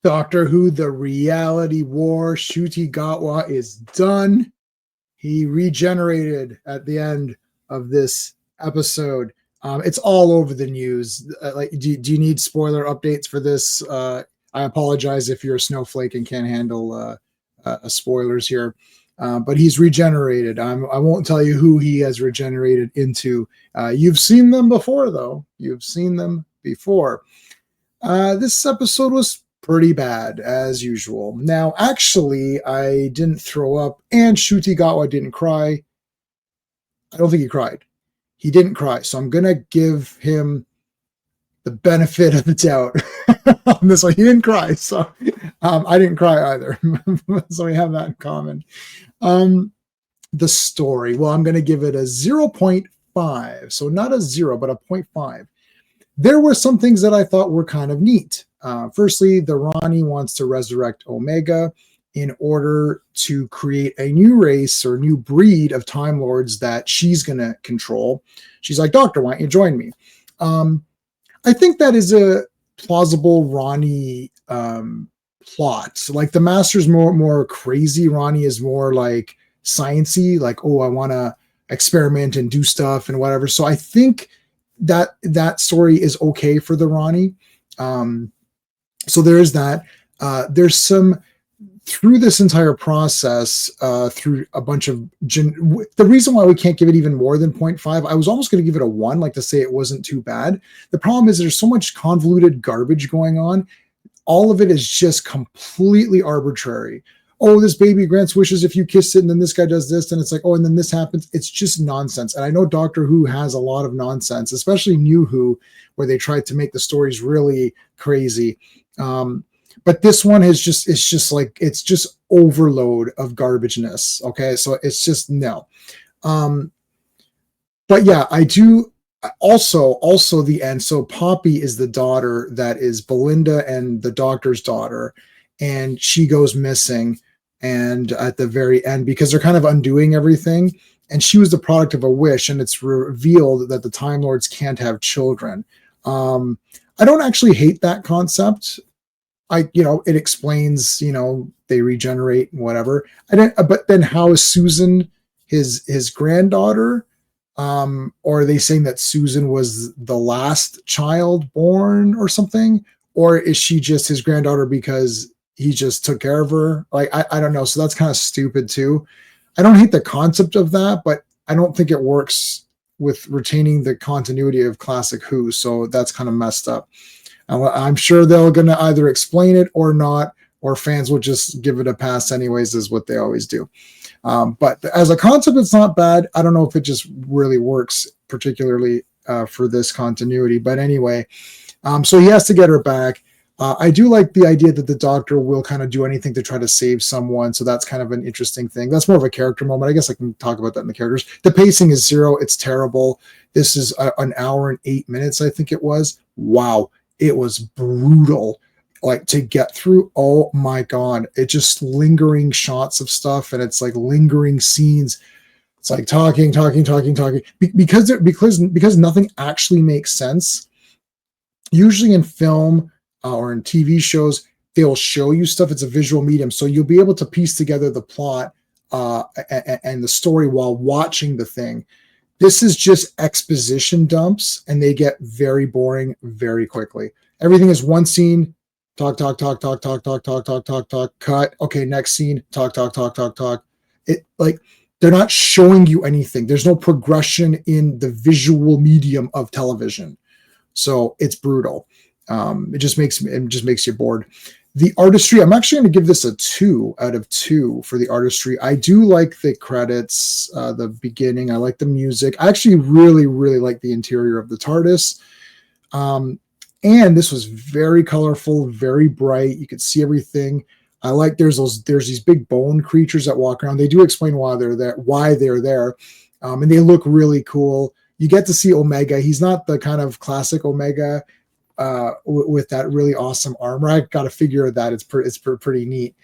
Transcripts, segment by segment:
Doctor Who, the reality war, Shuti Gatwa is done. He regenerated at the end of this episode. It's all over the news. Do you need spoiler updates for this? I apologize if you're a snowflake and can't handle spoilers here. But he's regenerated. I won't tell you who he has regenerated into. You've seen them before, though. You've seen them before. This episode was pretty bad, as usual. Now, actually, I didn't throw up, and Shuti Gatwa didn't cry. I don't think he cried. He didn't cry, so I'm going to give him the benefit of the doubt on this one. He didn't cry, so I didn't cry either. So we have that in common. The story, well, I'm going to give it a 0.5, so not a 0, but a 0.5. There were some things that I thought were kind of neat. Firstly, the Rani wants to resurrect Omega in order to create a new race or new breed of Time Lords that she's going to control. She's like, Doctor, why don't you join me? I think that is a plausible Rani plot. Like the Master's more crazy. Rani is more like sciencey, like, oh, I want to experiment and do stuff and whatever. So I think that story is okay for the Rani. So there's that. There's some through this entire process, through a bunch of the reason why we can't give it even more than 0.5, I was almost going to give it a 1, like to say it wasn't too bad. The problem is there's so much convoluted garbage going on. All of it is just completely arbitrary. Oh, this baby grants wishes if you kiss it, and then this guy does this, and it's like, oh, and then this happens. It's just nonsense. And I know Doctor Who has a lot of nonsense, especially New Who, where they tried to make the stories really crazy. But this one is just, it's just overload of garbageness. Okay. So it's just no. But yeah, I do also the end. So Poppy is the daughter that is Belinda and the Doctor's daughter, and she goes missing. And at the very end, because they're kind of undoing everything, and she was the product of a wish, and it's revealed that the Time Lords can't have children. I don't actually hate that concept. It explains, they regenerate and whatever. But then how is Susan his granddaughter? Or are they saying that Susan was the last child born or something? Or is she just his granddaughter because he just took care of her? Like, I don't know. So that's kind of stupid too. I don't hate the concept of that, but I don't think it works with retaining the continuity of classic Who. So that's kind of messed up. I'm sure they're going to either explain it or not, or fans will just give it a pass anyways, is what they always do. But as a concept, it's not bad. I don't know if it just really works particularly for this continuity. But anyway, so he has to get her back. I do like the idea that the Doctor will kind of do anything to try to save someone. So that's kind of an interesting thing. That's more of a character moment. I guess I can talk about that in the characters. The pacing is 0. It's terrible. This is an hour and 8 minutes, I think it was. Wow. It was brutal, like to get through. Oh my God. It just lingering shots of stuff. And it's like lingering scenes. It's like talking, because nothing actually makes sense. Usually in film or in TV shows, they'll show you stuff. It's a visual medium. So you'll be able to piece together the plot and the story while watching the thing. This is just exposition dumps, and they get very boring very quickly. Everything is one scene, talk, cut. Okay, next scene, talk. It, like, they're not showing you anything. There's no progression in the visual medium of television. So it's brutal. It just makes you bored. The artistry, I'm actually going to give this a 2 out of 2 for the artistry. I do like the credits, the beginning. I like the music. I actually really, really like the interior of the TARDIS. And this was very colorful, very bright. You could see everything. I like there's these big bone creatures that walk around. They do explain why they're there. And they look really cool. You get to see Omega. He's not the kind of classic Omega with that really awesome armor. I got to figure that it's pretty neat.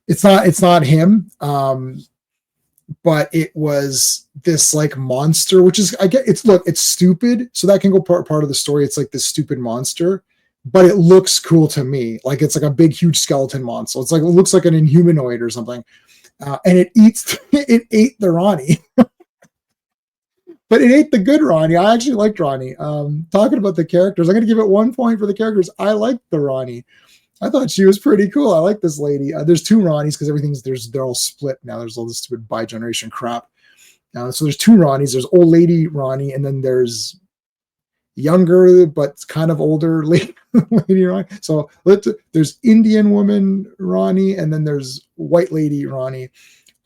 It's not him, but it was this like monster, which is, I get it's stupid, so that can go part of the story. It's like this stupid monster, but it looks cool to me. Like it's like a big, huge skeleton monster. It's like, it looks like an inhumanoid or something. And it ate the Ronnie, but it ate the good Ronnie. I actually liked Ronnie. Talking about the characters, I'm going to give it 1 point for the characters. I liked the Ronnie. I thought she was pretty cool. I like this lady. There's 2 Ronnies because they're all split now. There's all this stupid bi-generation crap. So there's 2 Ronnies. There's old lady Ronnie, and then there's younger but kind of older lady Ronnie. So there's Indian woman Ronnie, and then there's white lady Ronnie.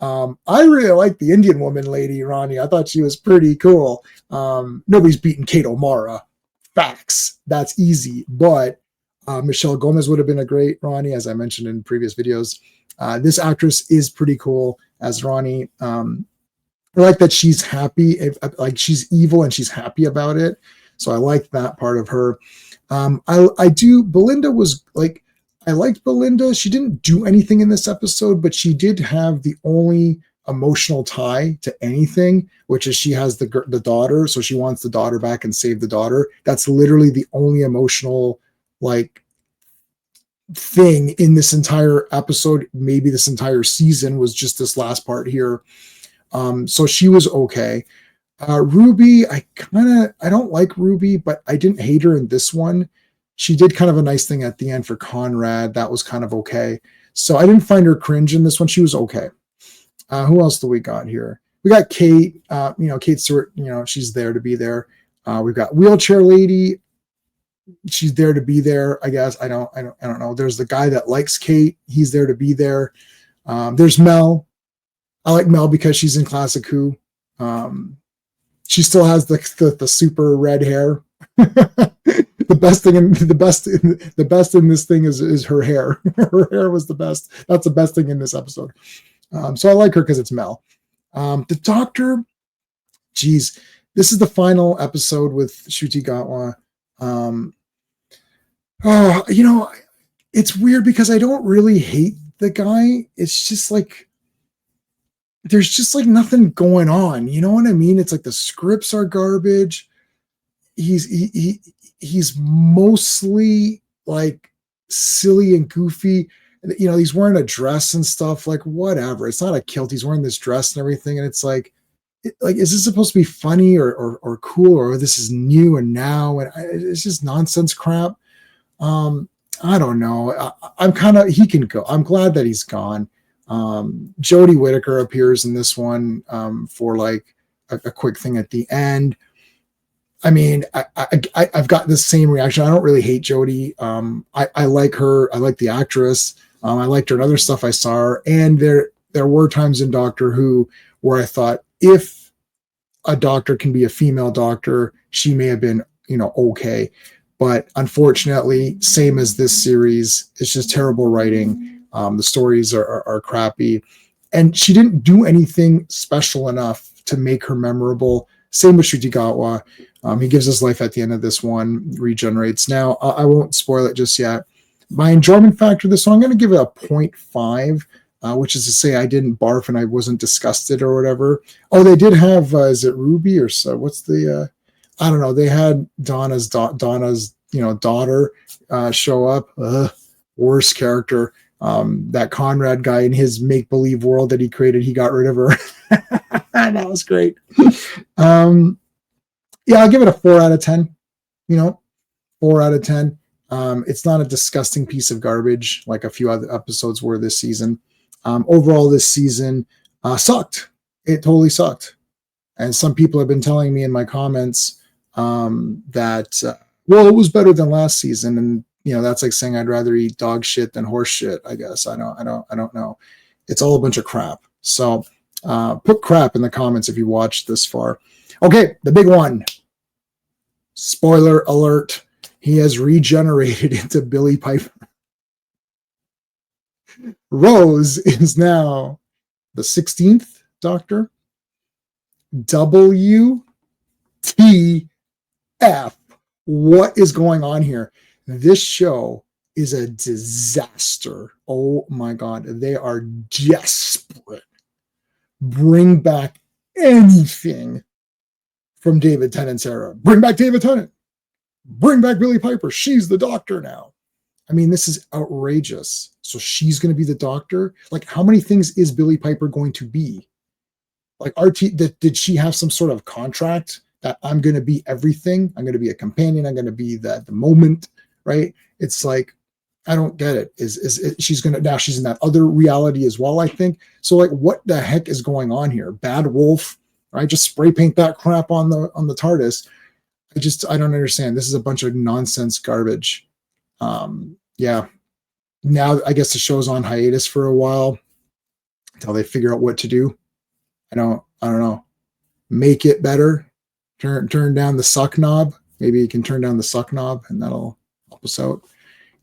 I really like the Indian woman lady Ronnie. I thought she was pretty cool. Nobody's beaten Kate O'Mara. Facts. That's easy. But Michelle Gomez would have been a great Ronnie, as I mentioned in previous videos. This actress is pretty cool as Ronnie. I like that she's happy, like she's evil and she's happy about it. So I like that part of her. Belinda was like, I liked Belinda. She didn't do anything in this episode, but she did have the only emotional tie to anything, which is she has the daughter. So she wants the daughter back and save the daughter. That's literally the only emotional like thing in this entire episode. Maybe this entire season was just this last part here. So she was okay. Ruby, I don't like Ruby, but I didn't hate her in this one. She did kind of a nice thing at the end for Conrad. That was kind of okay. So I didn't find her cringe in this one. She was okay. Who else do we got here? We got Kate, Kate Stewart, she's there to be there. We've got Wheelchair Lady. She's there to be there, I guess. I don't know. There's the guy that likes Kate. He's there to be there. There's Mel. I like Mel because she's in Classic Who. She still has the super red hair. The best in this thing is her hair. Her hair was the best. That's the best thing in this episode. So I like her because it's Mel. The Doctor, geez, this is the final episode with Ncuti Gatwa. It's weird because I don't really hate the guy. It's just like there's just like nothing going on. You know what I mean? It's like the scripts are garbage. He's mostly like silly and goofy. He's wearing a dress and stuff, like whatever. It's not a kilt. He's wearing this dress and everything. And it's like, is this supposed to be funny or cool, or this is new and now? And it's just nonsense crap. I don't know. He can go. I'm glad that he's gone. Jodie Whittaker appears in this one for like a quick thing at the end. I mean, I've got the same reaction. I don't really hate Jodie. I like her. I like the actress. I liked her in other stuff I saw her. And there were times in Doctor Who where I thought, if a doctor can be a female doctor, she may have been, okay. But unfortunately, same as this series, it's just terrible writing. The stories are crappy. And she didn't do anything special enough to make her memorable. Same with Ncuti Gatwa. He gives his life at the end of this one, regenerates. Now, I won't spoil it just yet. My enjoyment factor of this one, I'm going to give it a 0.5, which is to say I didn't barf and I wasn't disgusted or whatever. Oh, they did have, is it Ruby or so? What's the, I don't know. They had Donna's daughter show up. Worst character. That Conrad guy in his make-believe world that he created, he got rid of her. That was great. Yeah, I'll give it a 4 out of 10. 4 out of 10. It's not a disgusting piece of garbage like a few other episodes were this season. Overall, this season sucked. It totally sucked. And some people have been telling me in my comments that, well, it was better than last season. And, that's like saying I'd rather eat dog shit than horse shit, I guess. I don't know. It's all a bunch of crap. So put crap in the comments if you watched this far. Okay, the big one. Spoiler alert. He has regenerated into Billy Piper. Rose is now the 16th Doctor. WTF. What is going on here? This show is a disaster. Oh my God. They are desperate. Bring back anything from David Tennant's era. Bring back David Tennant. bring back Billie Piper. She's the doctor now. I mean, this is outrageous. So she's going to be the doctor? Like, how many things is Billie Piper going to be? Like, did she have some sort of contract that I'm going to be everything? I'm going to be a companion. I'm going to be the moment, right? It's like, I don't get it. She's going to, now she's in that other reality as well, I think. So like, what the heck is going on here? Bad Wolf, right? Just spray paint that crap on the TARDIS. I don't understand. This is a bunch of nonsense garbage. Yeah. Now I guess the show's on hiatus for a while until they figure out what to do. I don't know. Make it better. Turn down the suck knob. Maybe you can turn down the suck knob and that'll help us out.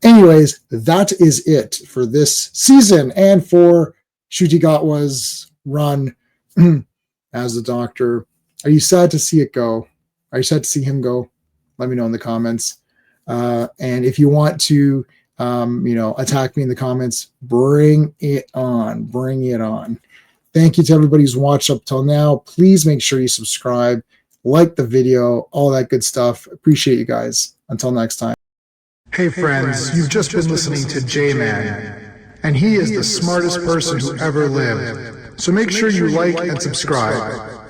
Anyways, that is it for this season and for Ncuti Gatwa's run as the Doctor. Are you sad to see it go? Are you sad to see him go? Let me know in the comments. And if you want to, attack me in the comments, bring it on. Bring it on. Thank you to everybody who's watched up till now. Please make sure you subscribe, like the video, all that good stuff. Appreciate you guys. Until next time. Hey friends, you've just been listening to J-Man, and he is the smartest person who ever lived. So make sure you like and subscribe.